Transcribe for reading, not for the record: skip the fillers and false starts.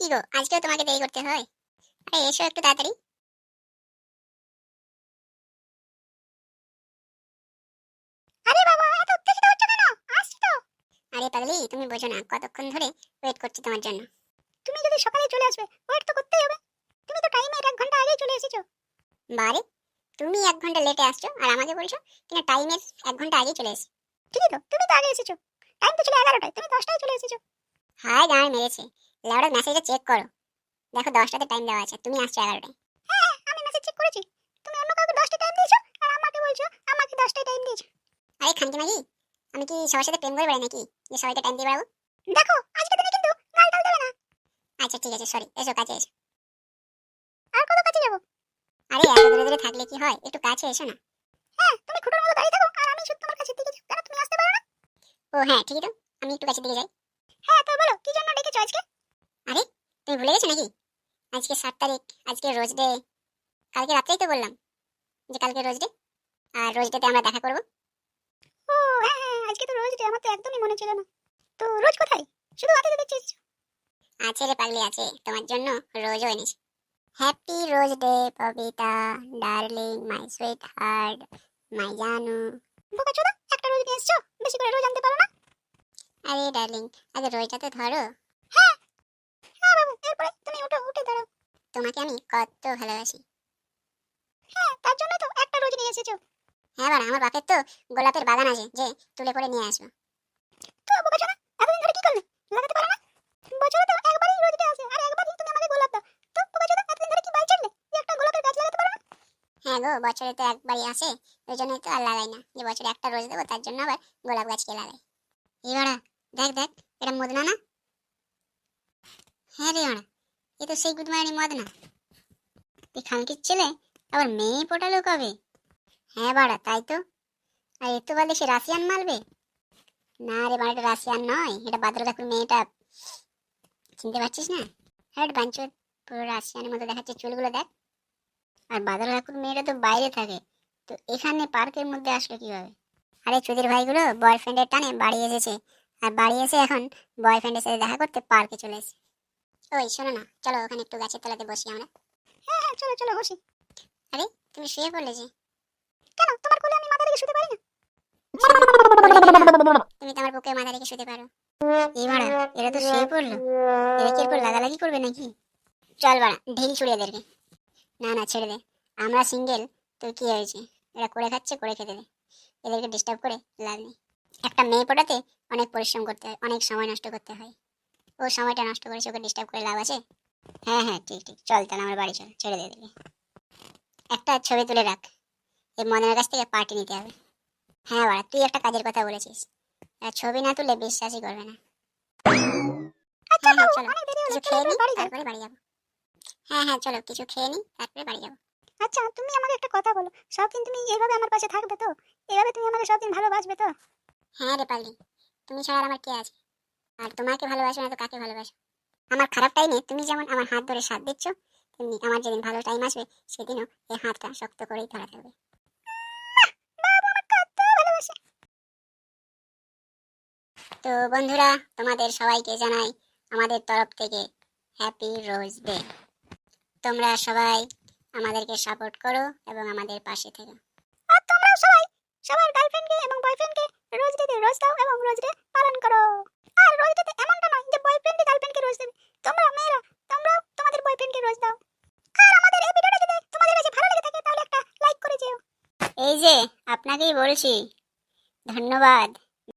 কি গো, আজকেও তোমাকে দেরি করতে হয়? আরে এসো একটু তাড়াতাড়ি। আরে বাবা, এত উত্তেজিত হচ্ছ কেন? আসছি তো। আরে পাগলি, তুমি বোঝো না কতক্ষণ ধরে ওয়েট করছি তোমার জন্য। তুমি যদি সকালে চলে আসবে, ওয়েট তো করতেই হবে। তুমি তো টাইমের 1 ঘন্টা আগেই চলে এসেছো। বারে, তুমি 1 ঘন্টা লেটে আসছো আর আমাকে বলছো কিনা টাইমের 1 ঘন্টা আগেই চলে এসেছি। ঠিকই তো, তুমি তো আগে এসেছো। টাইম তো ছিল 11টায়, তুমি 10টায় চলে এসেছো। হাই গান মেরেছে। লেওড়া মেসেজে চেক করো, দেখো 10টাতে টাইম দেওয়া আছে, তুমি আসছো 11টায়। হ্যাঁ, আমি মেসেজ চেক করেছি। তুমি অন্য কাউকে 10টায় টাইম দিয়েছো আর আমাকে বলছো আমাকে 10টায় টাইম দিয়েছো। আরে খানকি মাগি, আমি কি সবার সাথে প্রেম করে বেড়াই নাকি যে সবাইকে টাইম দিয়ে বেড়াবো? দেখো, আজকে দিনে কিন্তু গাল টাল দেবে না। আচ্ছা ঠিক আছে, সরি, এসো কাছে এসো। আর কত কাছে যাবো? আরে এত দূরে দূরে থাকলে কি হয়, একটু কাছে এসো না। হ্যাঁ, তুমি খুঁটোর মতো দাঁড়িয়ে থাকো আর আমি শুধু তোমার কাছে দিকে যাই, কেন তুমি আসতে পারো না? ও হ্যাঁ ঠিকই তো, আমি একটু কাছে দিকে যাই। হ্যাঁ তো বলো, কি জন্য ডেকেছো আজকে? আরে তুমি ভুলে গেছো নাকি? আজকে 7 তারিখ, আজকে রোজ ডে। কালকে রাত্রেই তো বললাম যে কালকে রোজ ডে, আর রোজ ডেতে আমরা দেখা করব। ও হ্যাঁ হ্যাঁ, আজকে তো রোজ ডে, আমার তো একদমই মনে ছিল না। তো রোজ কোথায়? শুধু হাতে দেখছি এসেছো। আছে রে পাগলি, আছে, তোমার জন্য রোজও এনেছি। Happy rose day Babita, darling, my sweetheart, my জানু। বোকা চোদা, একটা রোজ নিয়ে এসেছো, বেশি করে রোজ আনতে পারো না? আরে ডার্লিং, আগে রোজটাতে ধরো। হ্যাঁ হ্যাঁ বাবু, এরপরে তুমি উঠে উঠে দাঁড়াও। তোমাকে আমি কত ভালোবাসি। হ্যাঁ, তার জন্য তো একটা রোজ নিয়ে এসেছো। হ্যাঁ বাড়া, আমার বাপের তো গোলাপের বাগান আছে যে তুলে করে নিয়ে আসবো। তো বোকাচোদা, এতদিন ধরে কি করলে? লাগাতে পারো না? বছরে তো একবারই রোজ ডে আসে আর একবারই তুমি আমাকে গোলাপ দাও। তো বোকাচোদা, এতদিন ধরে কি বাল ছিড়লে যে একটা গোলাপের গাছ লাগাতে পারো না? হ্যাঁ গো, বছরে তো একবারই আসে, ওই জন্যই তো আর লাগাই না, যে বছরে একটা রোজ দেবো তার জন্য আবার গোলাপ গাছকে লাগাই। এই বাড়া, দেখ দেখ, এটা মদনা না? হ্যাঁ রে বাড়া, এ তো সেই গুদমারানি মদনা। এই খানকির ছেলে আবার মেয়ে পটালো কবে? হ্যাঁ বাড়া, তাই তো। আর এ তো বলে সে রাশিয়ান মারবে। না রে বাড়া, এটা রাশিয়ান নয়, এটা বাদর কাকুর মেয়েটা। চিনতে পারছিস না? হ্যাঁ বাঞ্চোদ, পুরো রাশিয়ানের মতো দেখাচ্ছে, চুলগুলো দেখ। আর বাদর কাকুর মেয়েটা তো বাইরে থাকে, তো এখানে পার্কের মধ্যে আসলো কিভাবে? আরে চুদির ভাইগুলো বয়ফ্রেন্ডের টানে বাড়ি এসেছে, আর বাড়ি এসে এখন বয়ফ্রেন্ডের সাথে দেখা করতে পার্কে চলে এসেছে। ওই শোনো না, চলো ওখানে একটু গাছের তলাতে বসি আমরা। হ্যাঁ হ্যাঁ, চলো চলো বসি। আরে তুমি শুয়ে পড়লে যে? কেন, তোমার কোলে আমি মাথা রেখে শুতে পারি না? তুমি তো আমার বুকে মাথা রেখে শুতে পারো। এই মারা, এরা তো শুয়ে পড়লো, এরা কি এরপর লাগালাগি করবে নাকি? চল বাড়া, ঢিল ছুড়ে এদেরকে। না না, ছেড়ে দে, আমরা সিঙ্গেল, তো কি হয়েছে? এরা করে খাচ্ছে, করে খেতে দে, এদেরকে ডিস্টার্ব করে লাভ নেই। একটা মেয়ে পটাতে অনেক পরিশ্রম করতে হয়, অনেক সময় নষ্ট করতে হয়, ও সময়টা নষ্ট করেছে, ওকে ডিস্টার্ব করে লাভ আছে? হ্যাঁ হ্যাঁ ঠিক ঠিক, চল তাহলে আমার বাড়ি চল, ছেড়ে দে এদেরকে। একটা ছবি তুলে রাখ, এই মনের কাছ থেকে পার্টি নিতে হবে। হ্যাঁ বাড়া, তুই একটা কাজের কথা বলেছিস, আর ছবি না তুলে বিশ্বাসই করবে না। আচ্ছা হ্যাঁ চলো, কিছু খেয়ে নি তারপরে বাড়ি যাবো। হ্যাঁ হ্যাঁ চলো, কিছু খেয়ে নি তারপরে বাড়ি যাবো। আচ্ছা তুমি আমাকে একটা কথা বলো, সব দিন তুমি এইভাবে আমার পাশে থাকবে তো? এইভাবে তুমি আমাকে সব দিন ভালোবাসবে তো? হ্যাঁ রে পাগলি, তুমি ছাড়া আর আমার কে আছে? আর তোমাকে ভালোবাসো না তো কাকে ভালোবাসো? আমার খারাপ টাইমে তুমি যেমন আমার হাত ধরে সাথ দিচ্ছ, তেমনি আমার যেদিন ভালো টাইম আসবে সেদিনও এই হাতটা শক্ত করেই ধরা থাকবে। বাবা আমার কত ভালোবাসে। তো বন্ধুরা, তোমাদের সবাইকে জানাই আমাদের তরফ থেকে হ্যাপি রোজ ডে। তোমরা সবাই আমাদেরকে সাপোর্ট করো এবং আমাদের পাশে থেকো। আর তোমরাও সবাই সবার গার্লফ্রেন্ডকে এবং বয়ফ্রেন্ডকে রোজ ডেতে রোজ দাও এবং রোজ ডে পালন করো। আর রোজ ডেতে এমনটা নয় যে বয়ফ্রেন্ডই গার্লফ্রেন্ডকে রোজ দেবে, তোমরা মেয়েরা তোমরাও তোমাদের বয়ফ্রেন্ডকে রোজ দাও। আর আমাদের এই ভিডিওটা যদি তোমাদের কাছে ভালো লেগে থাকে তাহলে একটা লাইক করে যেও। এই যে আপনাকেই বলছি, ধন্যবাদ।